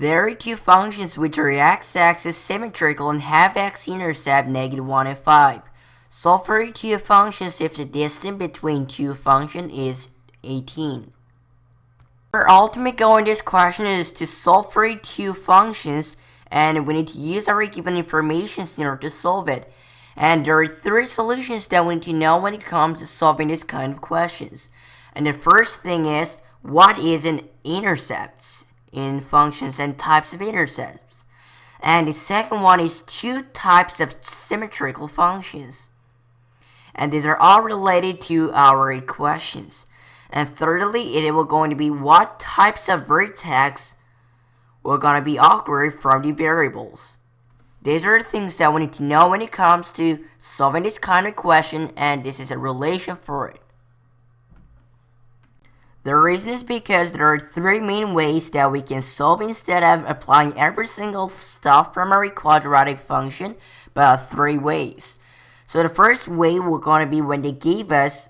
There are two functions which are x-axis symmetrical and have x-intercept -1 and 5. Solve for two functions if the distance between two functions is 18. Our ultimate goal in this question is to solve for two functions, and we need to use our given information in order to solve it. And there are three solutions that we need to know when it comes to solving this kind of questions. And the first thing is, what is an intercept in functions and types of intercepts? And the second one is two types of symmetrical functions. And these are all related to our questions. And thirdly, it will going to be what types of vertex will going to be awkward from the variables. These are the things that we need to know when it comes to solving this kind of question, and this is a relation for it. The reason is because there are three main ways that we can solve instead of applying every single stuff from our quadratic function, but three ways. So the first way we're going to be when they gave us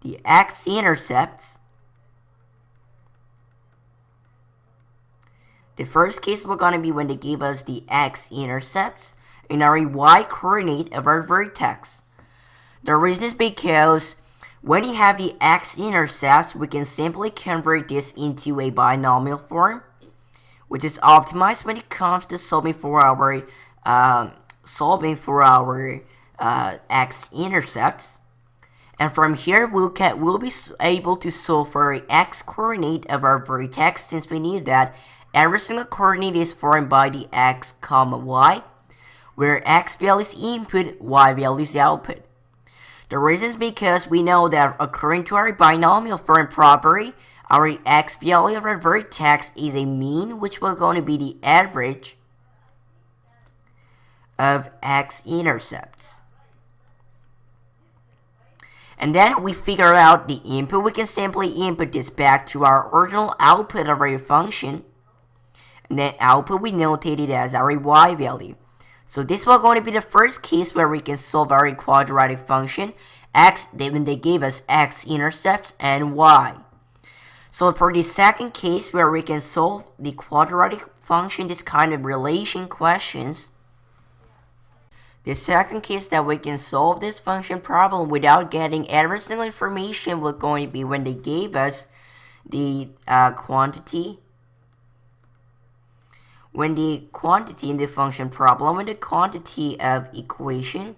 the x-intercepts. The first case we're going to be when they gave us the x-intercepts in our y-coordinate of our vertex. The reason is because when you have the x-intercepts, we can simply convert this into a binomial form, which is optimized when it comes to solving for our x-intercepts. And from here, we'll be able to solve for an x-coordinate of our vertex, since we knew that every single coordinate is formed by the x comma y, where x value is input, y value is output. The reason is because we know that according to our binomial form property, our x value of our vertex is a mean, which will going to be the average of x-intercepts. And then we figure out the input. We can simply input this back to our original output of our function. And then output we notated as our y value. So this will going to be the first case where we can solve our quadratic function when they gave us x-intercepts and y. So for the second case where we can solve the quadratic function, this kind of relation questions, the second case that we can solve this function problem without getting every single information will going to be when they gave us the quantity. When the quantity in the function problem, when the quantity of equation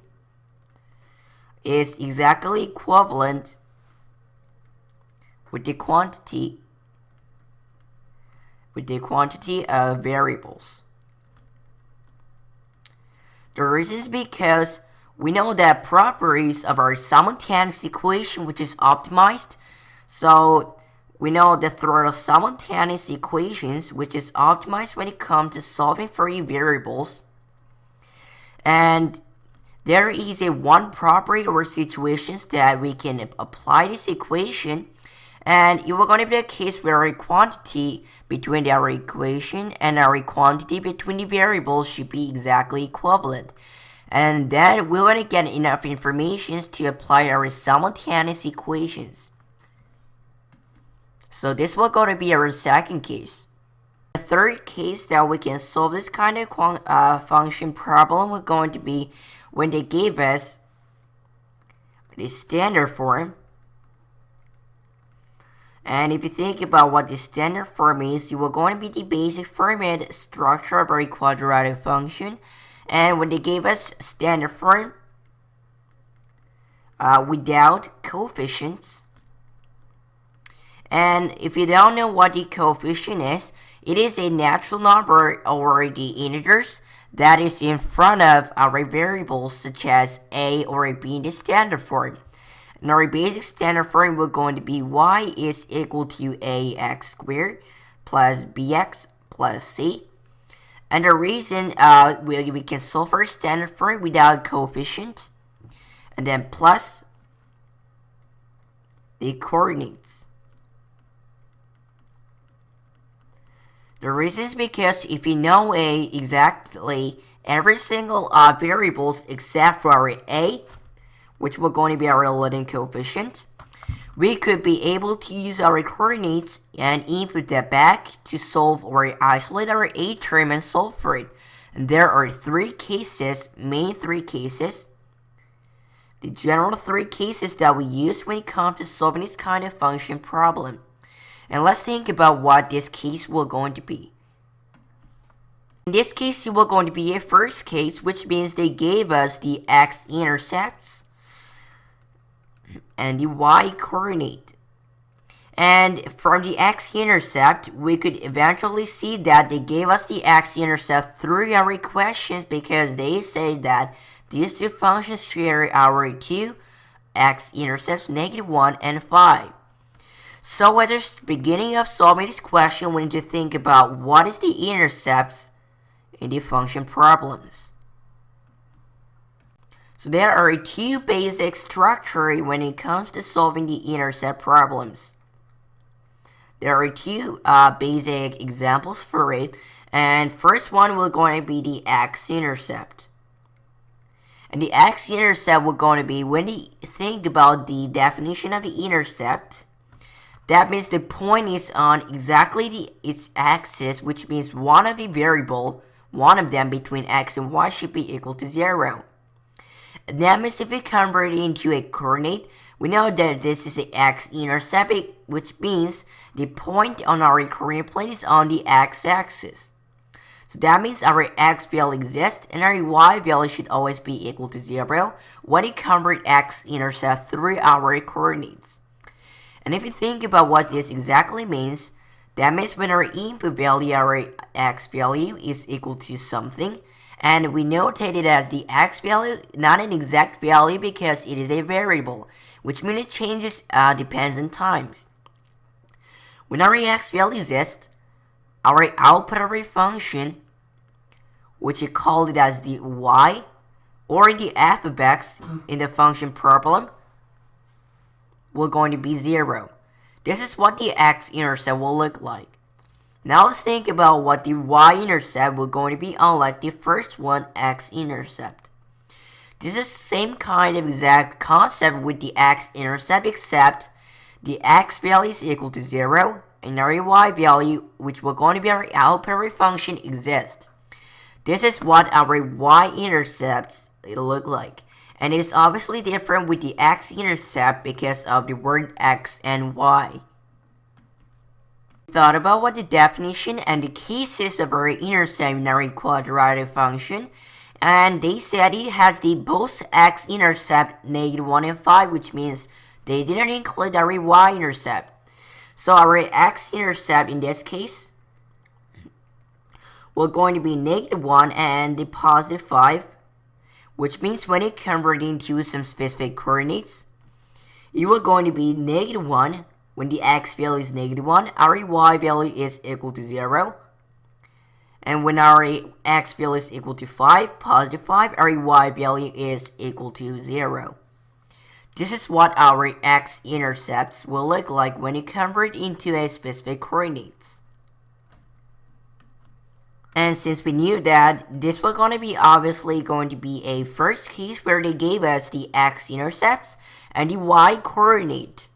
is exactly equivalent with the quantity of variables. The reason is because we know that properties of our simultaneous equation, which is optimized. So we know that through our simultaneous equations, which is optimized when it comes to solving for variables, and there is a one property or situations that we can apply this equation, and it will going to be a case where our quantity between our equation and our quantity between the variables should be exactly equivalent. And then we're going to get enough information to apply our simultaneous equations. So this will going to be our second case. The third case that we can solve this kind of function problem will going to be when they gave us the standard form. And if you think about what the standard form is, it will going to be the basic format structure of our quadratic function. And when they gave us standard form without coefficients, and if you don't know what the coefficient is, it is a natural number or the integers that is in front of our variables such as a or b in the standard form. And our basic standard form will going to be y is equal to ax squared plus bx plus c. And the reason we can solve for standard form without coefficient, and then plus the coordinates. The reason is because if you know exactly every single variables except for our a, which will going to be our leading coefficient, we could be able to use our coordinates and input that back to solve or isolate our A term and solve for it. And there are main three cases. The general three cases that we use when it comes to solving this kind of function problem. And let's think about what this case will going to be. In this case, it will going to be a first case, which means they gave us the x-intercepts and the y-coordinate. And from the x-intercept, we could eventually see that they gave us the x-intercept through our equations because they say that these two functions share our two x-intercepts, -1 and 5. So at the beginning of solving this question, we need to think about what is the intercepts in the function problems. So there are two basic structures when it comes to solving the intercept problems. There are two basic examples for it, and first one will going to be the x-intercept. And the x-intercept will going to be, when you think about the definition of the intercept, that means the point is on exactly its axis, which means one of the variable, one of them between x and y should be equal to 0. And that means if we convert it into a coordinate, we know that this is an x-intercept, which means the point on our coordinate plane is on the x-axis. So that means our x value exists and our y value should always be equal to 0 when we convert x-intercept through our coordinates. And if you think about what this exactly means, that means when our input value, our x value, is equal to something, and we notate it as the x value, not an exact value because it is a variable, which means it changes depends on times. When our x value exists, our output of a function, which you call it as the y, or the f of x in the function problem, will going to be 0. This is what the x-intercept will look like. Now let's think about what the y-intercept will going to be unlike the first one, x-intercept. This is the same kind of exact concept with the x-intercept, except the x value is equal to 0 and our y value, which will going to be our output function, exists. This is what our y-intercepts look like. And it is obviously different with the x-intercept because of the word x and y. We thought about what the definition and the cases of our intercept in our quadratic function, and they said it has the both x-intercept -1 and 5, which means they didn't include our y-intercept. So our x-intercept in this case will going to be -1 and the +5. Which means when it converts into some specific coordinates, it will going to be -1 when the x value is -1, our y value is equal to 0. And when our x value is equal to 5, +5, our y value is equal to 0. This is what our x-intercepts will look like when it converts into a specific coordinates. And since we knew that, this was going to be obviously going to be a first case where they gave us the x-intercepts and the y-coordinate.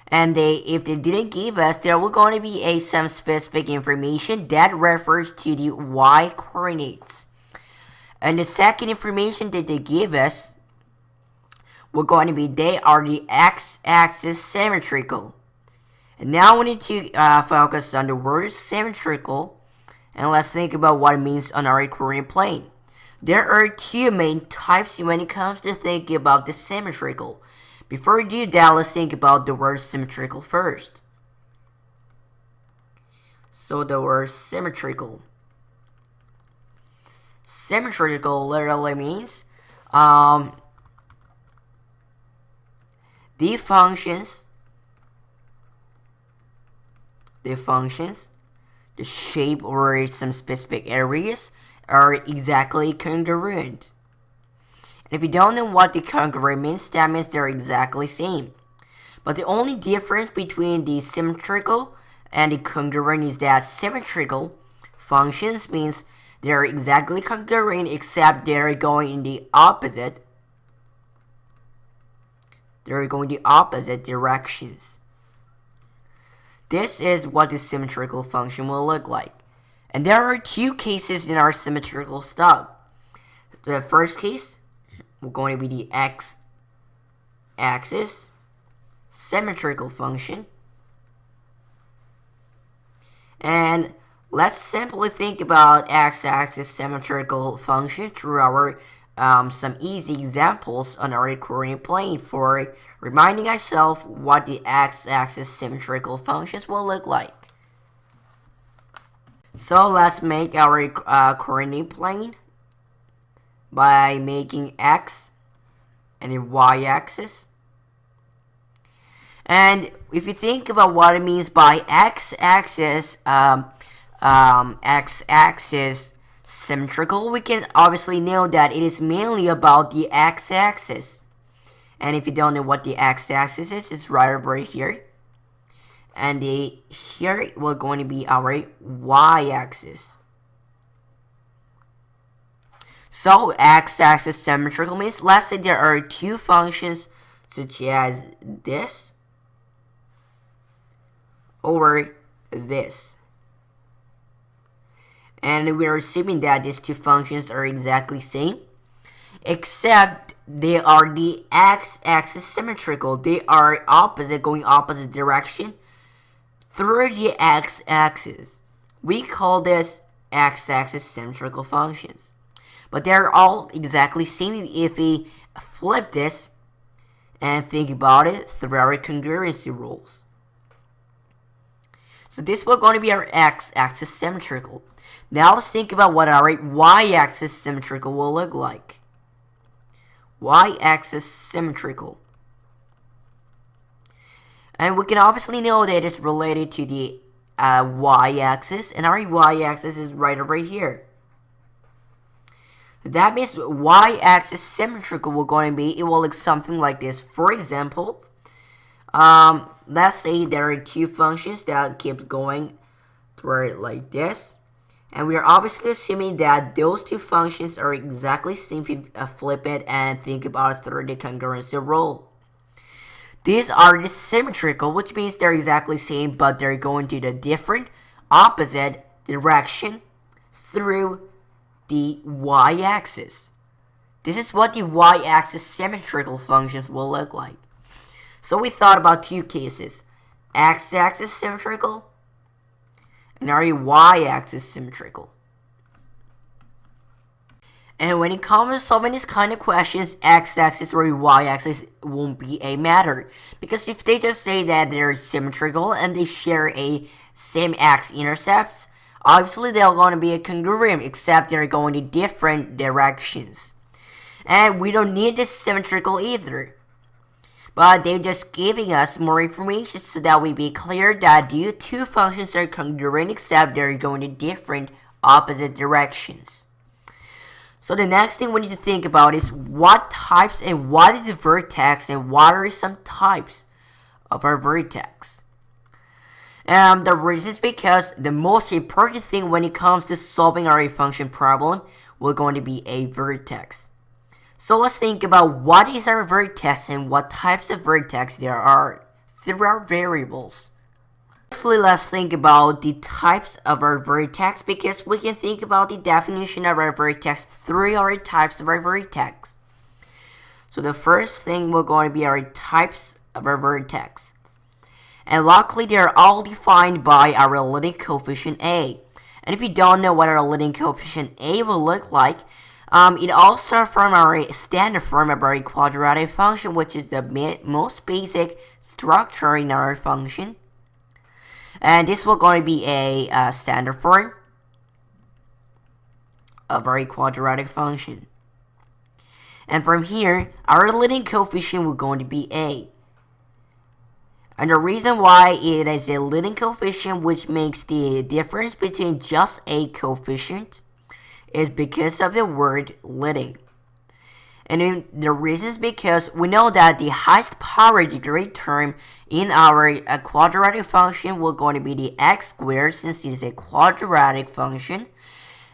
And if they didn't give us, there will going to be some specific information that refers to the y-coordinates. And the second information that they give us will going to be they are the x-axis symmetrical. And now we need to focus on the word symmetrical, and let's think about what it means on our coordinate plane. There are two main types when it comes to thinking about the symmetrical. Before we do that, let's think about the word symmetrical first. So the word symmetrical. Symmetrical literally means the functions, the shape or some specific areas are exactly congruent. And if you don't know what the congruent means, that means they're exactly same. But the only difference between the symmetrical and the congruent is that symmetrical functions means they're exactly congruent except they're going in the opposite they're going the opposite directions. This is what the symmetrical function will look like. And there are two cases in our symmetrical stub. The first case, we're going to be the x-axis symmetrical function. And let's simply think about x-axis symmetrical function through our some easy examples on our coordinate plane for reminding ourselves what the x-axis symmetrical functions will look like. So let's make our coordinate plane by making x and a y-axis. And if you think about what it means by x-axis, x-axis symmetrical, we can obviously know that it is mainly about the x-axis. And if you don't know what the x-axis is, it's right over here. And here we're going to be our y-axis. So x-axis symmetrical means, let's say there are two functions such as this or this. And we're assuming that these two functions are exactly same, except they are the x-axis symmetrical. They are opposite, going opposite direction through the x-axis. We call this x-axis symmetrical functions. But they're all exactly same if we flip this and think about it through our congruency rules. So this will going to be our x-axis symmetrical. Now let's think about what our y-axis symmetrical will look like. Y-axis symmetrical. And we can obviously know that it's related to the y-axis, and our y-axis is right over here. That means y-axis symmetrical will going to be, it will look something like this. For example, let's say there are two functions that keep going through it like this. And we are obviously assuming that those two functions are exactly same if you flip it and think about it through the congruency rule. These are the symmetrical, which means they're exactly same, but they're going to the different, opposite direction through the y-axis. This is what the y-axis symmetrical functions will look like. So we thought about two cases, x-axis symmetrical and our y-axis symmetrical. And when it comes to solving these kind of questions, x-axis or y-axis won't be a matter. Because if they just say that they're symmetrical and they share a same x-intercepts, obviously they're going to be a congruent, except they're going in different directions. And we don't need this symmetrical either. But they're just giving us more information so that we be clear that the two functions are congruent, except they're going in different opposite directions. So the next thing we need to think about is what types and what is the vertex and what are some types of our vertex. The reason is because the most important thing when it comes to solving our function problem will going to be a vertex. So let's think about what is our vertex and what types of vertex there are through our variables. Firstly, let's think about the types of our vertex, because we can think about the definition of our vertex through our types of our vertex. So the first thing will going to be our types of our vertex. And luckily, they are all defined by our leading coefficient A. And if you don't know what our leading coefficient A will look like, it all starts from our standard form of our quadratic function, which is the most basic structure in our function. And this will going to be a standard form of our quadratic function. And from here, our leading coefficient will going to be A. And the reason why it is a leading coefficient, which makes the difference between just a coefficient, is because of the word leading. And the reason is because we know that the highest power degree term in our quadratic function will going to be the x squared, since it is a quadratic function,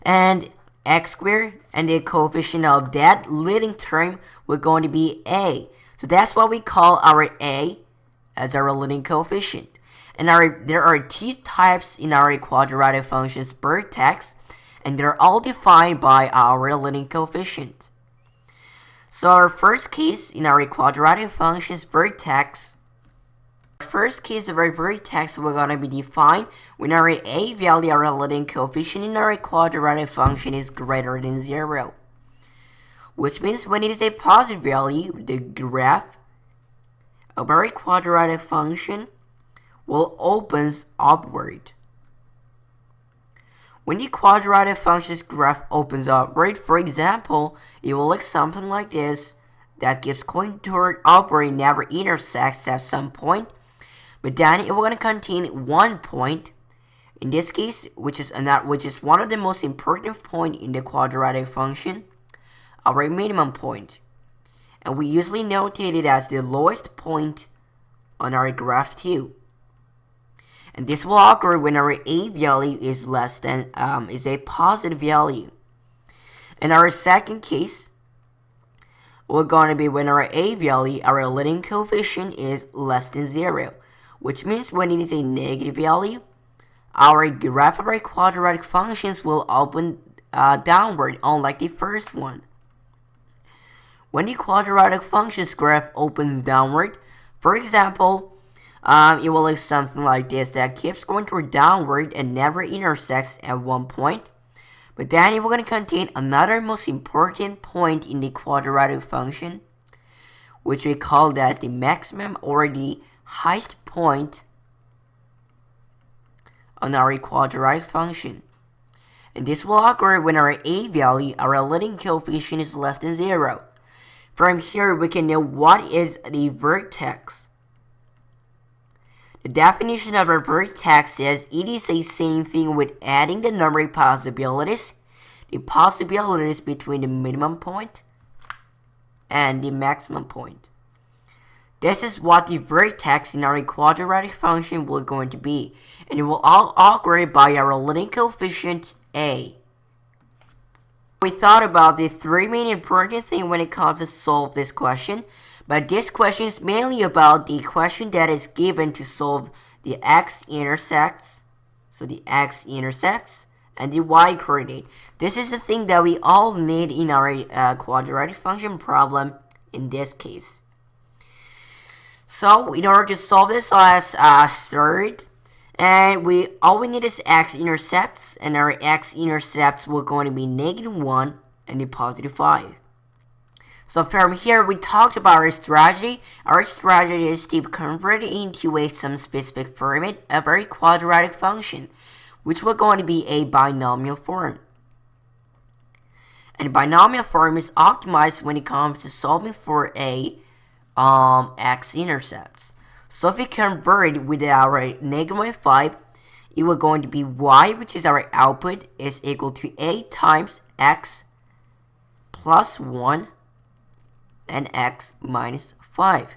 and x squared, and the coefficient of that leading term will going to be a. So that's what we call our A as our leading coefficient. And there are two types in our quadratic functions vertex, and they're all defined by our leading coefficient. So our first case in our quadratic functions vertex, first case of our vertex, we're going to be defined when our A value, our leading coefficient in our quadratic function is greater than 0. Which means when it is a positive value, the graph of our quadratic function will opens upward. When the quadratic function's graph opens upward, for example, it will look something like this, that keeps going toward upward and never intersects at some point, but then it will going to contain one point, in this case, which is one of the most important point in the quadratic function, our minimum point. And we usually notate it as the lowest point on our graph too. And this will occur when our A value is less than is a positive value. In our second case, we're going to be when our A value, our leading coefficient, is less than 0, which means when it is a negative value, our graph of our quadratic functions will open downward, unlike the first one. When the quadratic function's graph opens downward, for example, it will look something like this, that keeps going toward downward and never intersects at one point. But then it will going to contain another most important point in the quadratic function, which we call that the maximum or the highest point on our quadratic function. And this will occur when our A value, our leading coefficient, is less than 0. From here, we can know what is the vertex. The definition of a vertex is it is the same thing with adding the number of possibilities, the possibilities between the minimum point and the maximum point. This is what the vertex in our quadratic function will going to be, and it will all occur by our leading coefficient A. We thought about the three main important things when it comes to solve this question. But this question is mainly about the question that is given to solve the x-intercepts, so the x-intercepts, and the y-coordinate. This is the thing that we all need in our quadratic function problem in this case. So in order to solve this, let's start. And all we need is x-intercepts, and our x-intercepts will going to be -1 and the +5. So from here, we talked about our strategy. Our strategy is to convert it into some specific format of our quadratic function, which will going to be a binomial form. And binomial form is optimized when it comes to solving for a x-intercepts. So if we convert with our -5, it will going to be y, which is our output, is equal to a times x plus 1 and x minus 5.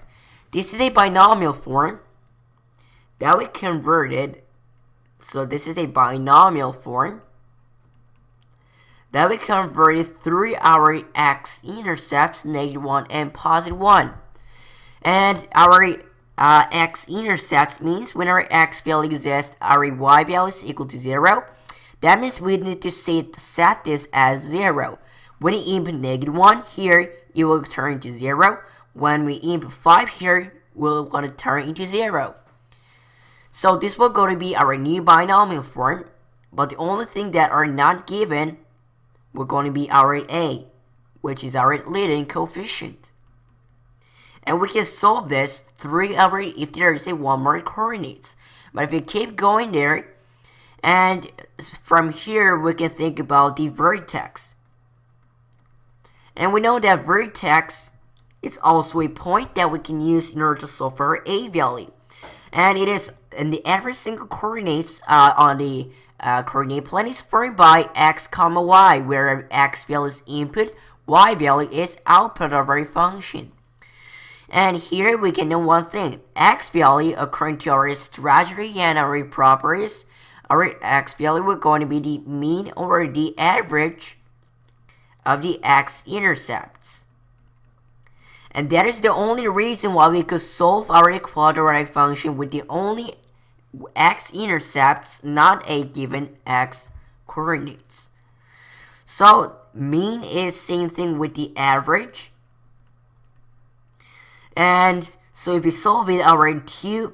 This is a binomial form that we converted. So this is a binomial form that we converted through our x-intercepts, -1 and +1. And our x-intercepts means when our x value exists, our y value is equal to 0. That means we need to set this as 0. When we input -1 here, it will turn into 0. When we input 5 here, we're going to turn into 0. So this will go to be our new binomial form, but the only thing that are not given will going to be our A, which is our leading coefficient. And we can solve this through our, if there is a one more coordinates. But if we keep going there, and from here we can think about the vertex. And we know that vertex is also a point that we can use in order to solve for our A value. And it is in the every single coordinates on the coordinate plane is formed by x comma y, where x value is input, y value is output of our function. And here we can know one thing: x value, according to our strategy and our properties, our x value will going to be the mean or the average of the x-intercepts. And that is the only reason why we could solve our quadratic function with the only x-intercepts, not a given x coordinates. So mean is same thing with the average. And so if we solve it, our two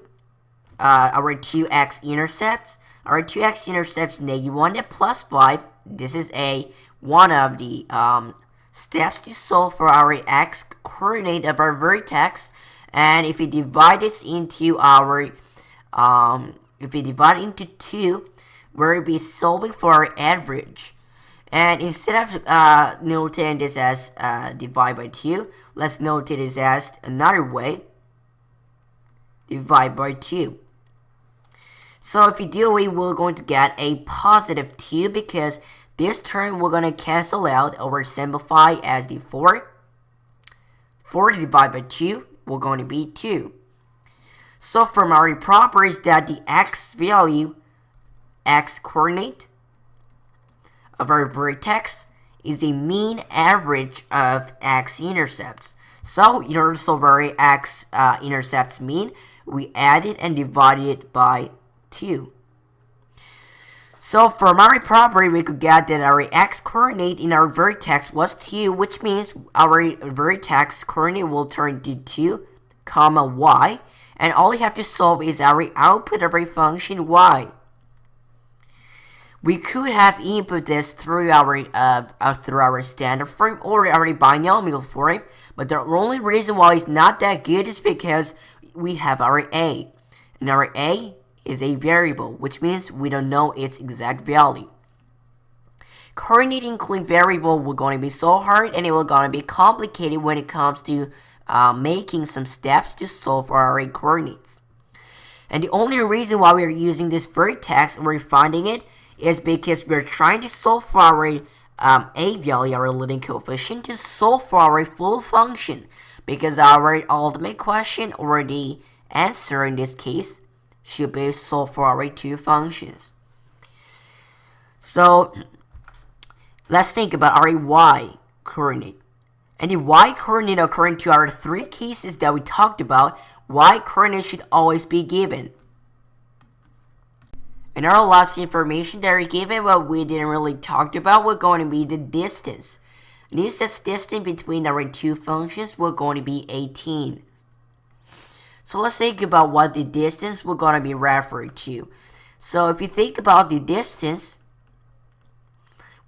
x-intercepts, -1 and +5. This is one of the steps to solve for our x coordinate of our vertex. And if we divide this into if we divide it into 2, we'll be solving for our average. And instead of notating this as divide by 2, let's notate this as another way, divide by 2. So if we do it, we're going to get a positive 2 because this term we're going to cancel out or simplify as the 4. 4 divided by 2, we're going to be 2. So from our properties that the x value, x coordinate of our vertex is a mean average of x-intercepts. So in order to solve our x-intercepts mean, we add it and divide it by 2. So from our property, we could get that our x-coordinate in our vertex was 2, which means our vertex coordinate will turn to 2, comma y, and all we have to solve is our output of our function y. We could have input this through our standard form or our binomial form, but the only reason why it's not that good is because we have our a, and our a is a variable, which means we don't know its exact value. Coordinate include variable will going to be so hard, and it will going to be complicated when it comes to making some steps to solve for our coordinates. And the only reason why we are using this vertex and we're finding it is because we're trying to solve for our a value, our leading coefficient, to solve for our full function, because our ultimate question or the answer in this case should be solved for our two functions. So let's think about our y coordinate. And the y coordinate, according to our 3 cases that we talked about, y coordinate should always be given. And our last information that we given, what we didn't really talk about, was going to be the distance. And this says distance between our two functions was going to be 18. So let's think about what the distance we're going to be referred to. So if you think about the distance,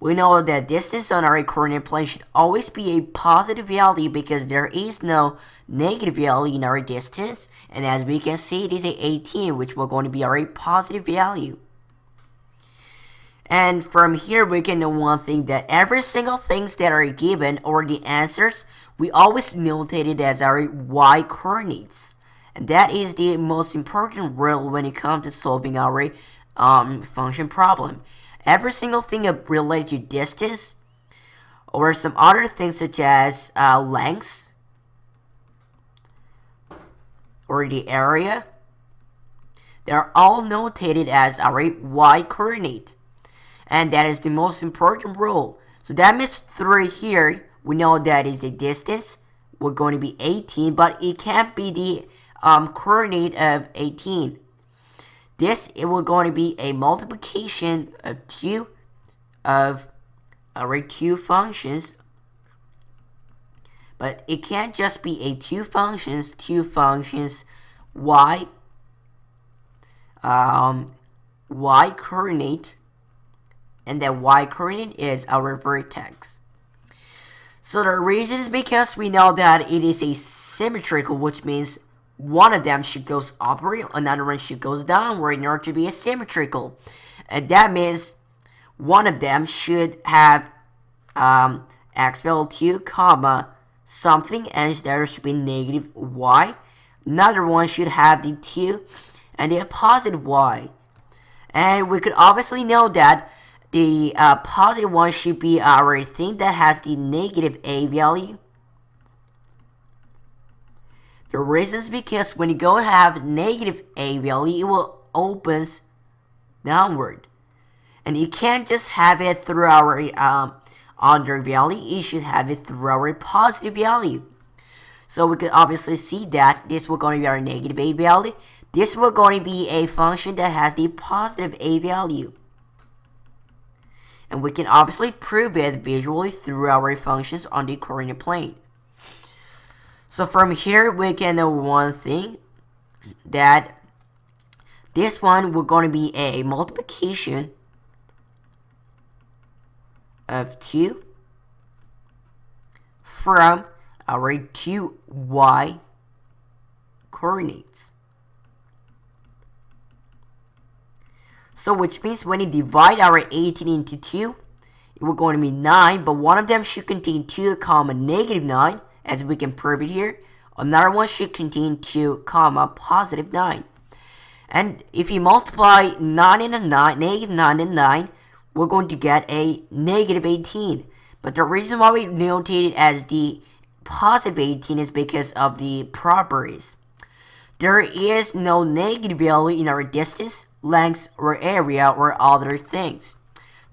we know that distance on our coordinate plane should always be a positive value because there is no negative value in our distance. And as we can see, it is a 18, which will going to be our positive value. And from here, we can know one thing, that every single things that are given or the answers, we always notate it as our y coordinates. And that is the most important rule when it comes to solving our function problem. Every single thing related to distance or some other things such as lengths or the area, they're all notated as our y coordinate. And that is the most important rule. So that means through here, we know that is the distance. We're going to be 18, but it can't be the coordinate of 18. This, it will going to be a multiplication of our two functions, but it can't just be a two functions y coordinate, and that y coordinate is our vertex. So the reason is because we know that it is a symmetrical, which means one of them should go upward, another one should go downward in order to be asymmetrical. And that means one of them should have x value 2, comma, something, and there should be negative y. Another one should have the 2 and the positive y. And we could obviously know that the positive one should be our thing that has the negative a value. The reason is because when you go have negative a value, it will opens downward. And you can't just have it through our under value, you should have it through our positive value. So we could obviously see that this will going to be our negative a value. This will going to be a function that has the positive a value. And we can obviously prove it visually through our functions on the coordinate plane. So from here we can know one thing, that this one will going to be a multiplication of 2 from our 2y coordinates. So which means when you divide our 18 into 2, it will going to be 9, but one of them should contain 2 comma negative 9, as we can prove it here. Another one should contain 2 comma positive 9. And if you multiply 9 into 9, negative 9 and 9, we're going to get a negative 18. But the reason why we notate it as the positive 18 is because of the properties. There is no negative value in our distance, length, or area, or other things.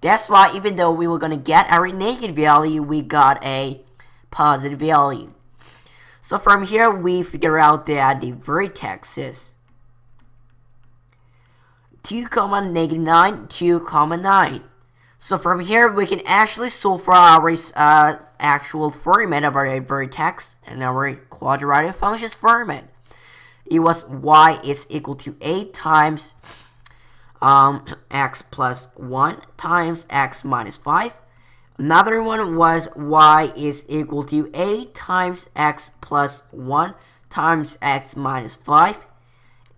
That's why even though we were going to get our negative value, we got a positive value. So from here, we figure out that the vertex is 2 comma negative 9, 2 comma 9. So from here, we can actually solve for our actual format of our vertex and our quadratic functions format. It was y is equal to 8 times x plus 1 times x minus 5. Another one was y is equal to 8 times x plus 1 times x minus 5,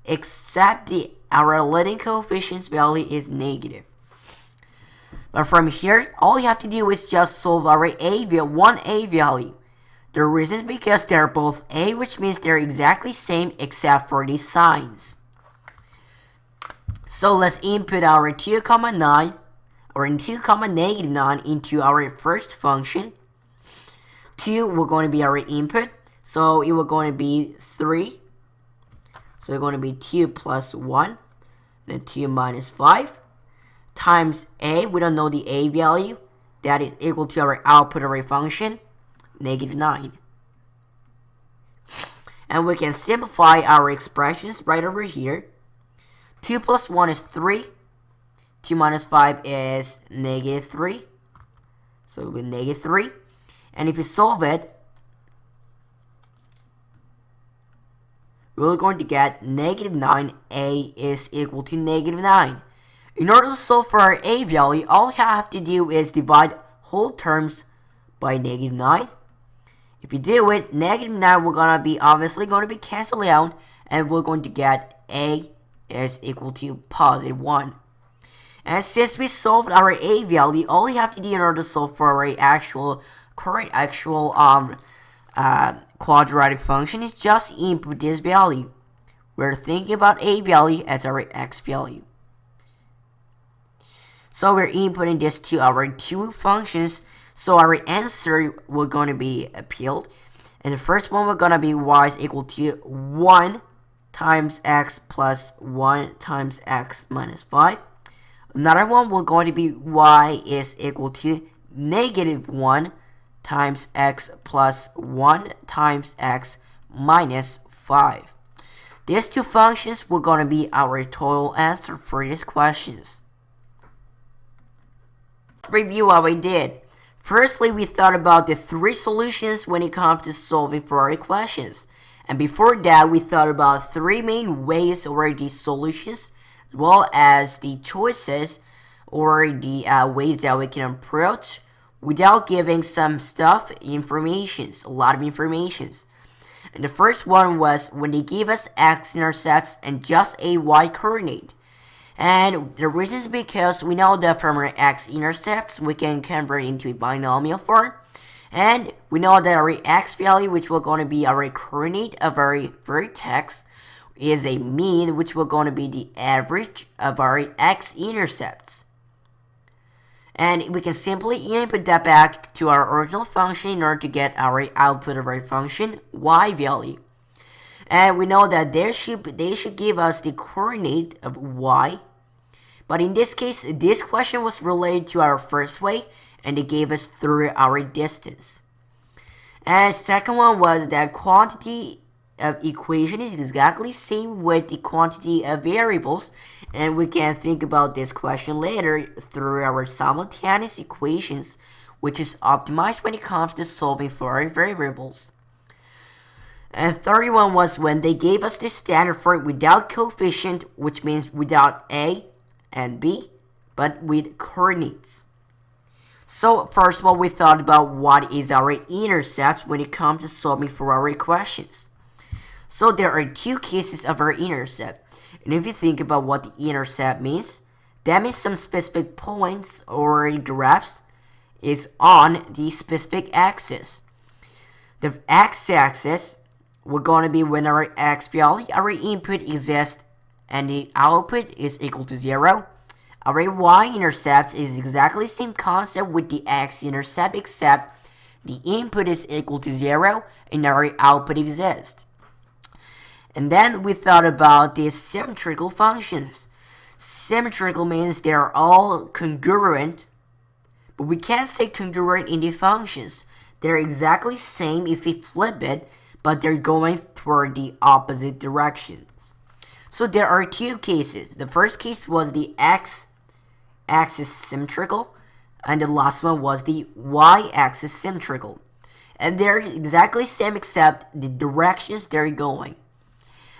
except our leading coefficient's value is negative. But from here, all you have to do is just solve our one a value. The reason is because they're both a, which means they're exactly same except for the signs. So let's input our 2 comma 9 or 2 comma negative 9 into our first function. 2 will going to be our input, so it will going to be 3. So it's going to be 2 plus 1, then 2 minus 5, times a, we don't know the a value, that is equal to our output of our function, negative 9. And we can simplify our expressions right over here. 2 plus 1 is 3. 2 minus 5 is negative 3. So it will be negative 3. And if you solve it, we're going to get negative 9a is equal to negative 9. In order to solve for our a value, all you have to do is divide whole terms by negative 9. If you do it, negative 9 we're going to be obviously going to be canceled out, and we're going to get a is equal to positive 1. And since we solved our a value, all you have to do in order to solve for our quadratic function is just input this value. We're thinking about a value as our x value. So we're inputting this to our two functions, so our answer will going to be appealed. And the first one we're going to be y is equal to 1 times x plus 1 times x minus 5. Another one will going to be y is equal to negative 1 times x plus 1 times x minus 5. These two functions will going to be our total answer for these questions. Let's review what we did. Firstly, we thought about the three solutions when it comes to solving for our questions. And before that, we thought about three main ways or the solutions, as well as the choices or the ways that we can approach without giving some a lot of informations. And the first one was when they give us x-intercepts and just a y-coordinate. And the reason is because we know that from our x-intercepts, we can convert into a binomial form. And we know that our x value, which will going to be our coordinate of our vertex, is a mean, which will going to be the average of our x-intercepts. And we can simply input that back to our original function in order to get our output of our function, y value. And we know that they should give us the coordinate of y. But in this case, this question was related to our first way, and they gave us through our distance. And second one was that quantity of equation is exactly same with the quantity of variables, and we can think about this question later through our simultaneous equations, which is optimized when it comes to solving for our variables. And 31 was when they gave us the standard form without coefficient, which means without a and b, but with coordinates. So first of all, we thought about what is our intercept when it comes to solving for our equations. So there are two cases of our intercept. And if you think about what the intercept means, that means some specific points or graphs is on the specific axis. The x-axis, we're going to be when our x value, our input exists, and the output is equal to 0. Our y-intercept is exactly the same concept with the x-intercept, except the input is equal to 0 and our output exists. And then we thought about the symmetrical functions. Symmetrical means they're all congruent, but we can't say congruent in the functions. They're exactly same if we flip it, but they're going toward the opposite directions. So there are two cases. The first case was the x-axis symmetrical, and the last one was the y-axis symmetrical. And they're exactly same except the directions they're going.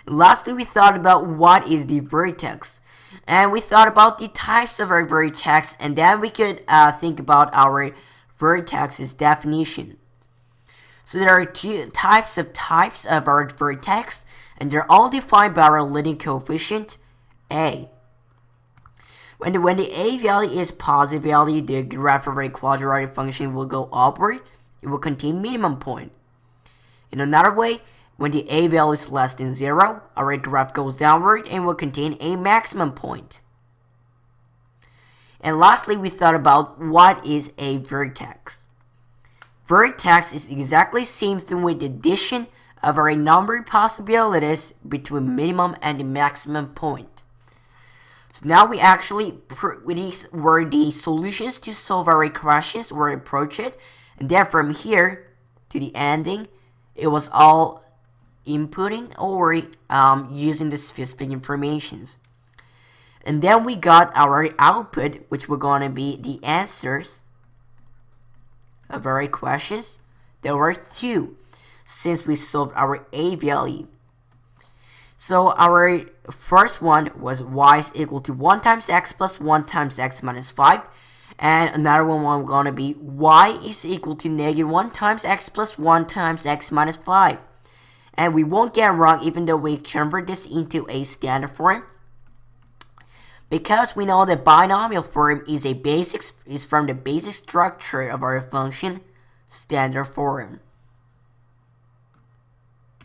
And lastly, we thought about what is the vertex. And we thought about the types of our vertex, and then we could think about our vertex's definition. So there are two types of our vertex, and they're all defined by our leading coefficient, a. When the a value is positive value, the graph of a quadratic function will go upward. It will contain minimum point. In another way, when the a value is less than 0, our graph goes downward and will contain a maximum point. And lastly, we thought about what is a vertex. Vertex is exactly the same thing with the addition of our numbered possibilities between minimum and the maximum point. So now we actually, these were the solutions to solve our questions or approach it. And then from here to the ending, it was all inputting or using the specific informations. And then we got our output, which were going to be the answers of our questions. There were two, since we solved our a value. So our first one was y is equal to 1 times x plus 1 times x minus 5. And another one was going to be y is equal to negative 1 times x plus 1 times x minus 5. And we won't get it wrong even though we convert this into a standard form, because we know the binomial form is from the basic structure of our function, standard form.